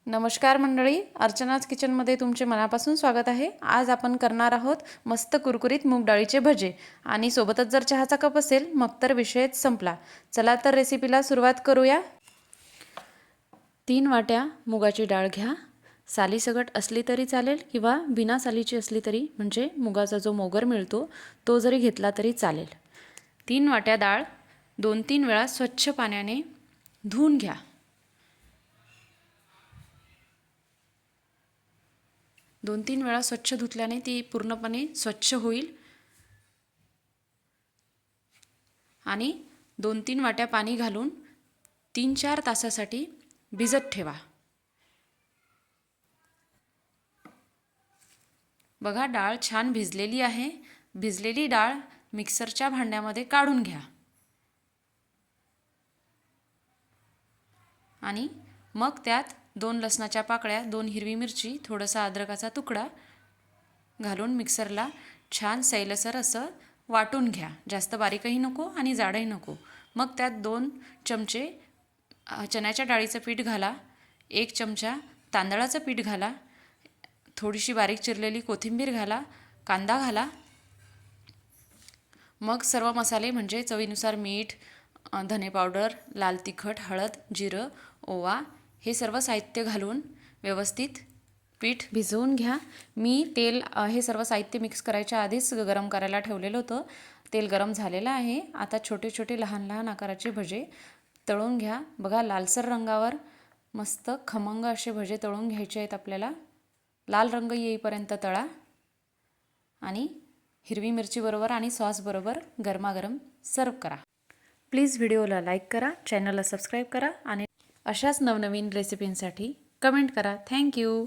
नमस्कार मंडळी, अर्चनाज किचनमध्ये तुमचे मनापासून स्वागत आहे। आज आपण करणार आहोत मस्त कुरकुरीत मूग डाळीचे भजे आणि सोबतच जर चहाचा कप असेल मग तर विषयच संपला। चला तर रेसिपीला सुरुवात करूया। 3 वाट्या मुगाची डाळ घ्या। सालीसकट असली तरी चालेल किंवा बिना सालीची असली तरी, म्हणजे मुगाचा जो मोगर मिळतो तो जरी घेतला तरी चालेल। 3 वाट्या डाळ 2-3 वेळा स्वच्छ पाण्याने धुवून घ्या। 2-3 वेळा स्वच्छ धुतल्याने ती पूर्णपणे स्वच्छ होईल आणि 2-3 वाट्या पाणी घालून 3-4 तासासाठी भिजत ठेवा। बघा, डाळ छान भिजलेली आहे। भिजलेली डाळ मिक्सरच्या भांड्यामध्ये काढून घ्या आणि मग त्यात 2 लसणाच्या पाकळ्या, 2 हिरवी मिरची, थोडासा अद्रकाचा तुकडा घालून मिक्सरला छान सैलसर असं वाटून घ्या। जास्त बारीकही नको आणि जाडही नको। मग त्यात 2 चमचे चण्याच्या डाळीचं पीठ घाला, 1 चमचा तांदळाचं पीठ घाला, थोडीशी बारीक चिरलेली कोथिंबीर घाला, कांदा घाला। मग सर्व मसाले म्हणजे चवीनुसार मीठ, धने पावडर, लाल तिखट, हळद, जिरं, ओवा हे सर्व साहित्य घालून व्यवस्थित पीठ भिजवून घ्या। मी तेल हे सर्व साहित्य मिक्स करायच्या आधीच गरम करायला ठेवलेलं होतं। तेल गरम झालेलं आहे। आता छोटे छोटे लहान लहान आकाराचे भजे तळून घ्या। बघा, लालसर रंगावर मस्त खमंग असे भजे तळून घ्यायचे आहेत आपल्याला। लाल रंग येईपर्यंत तळा आणि हिरवी मिरची बरोबर आणि सॉस बरोबर गरमागरम सर्व करा। प्लीज व्हिडिओला लाईक करा, चॅनलला सबस्क्राईब करा आणि अशाच नवनवीन रेसिपींसाठी कमेंट करा। थँक्यू।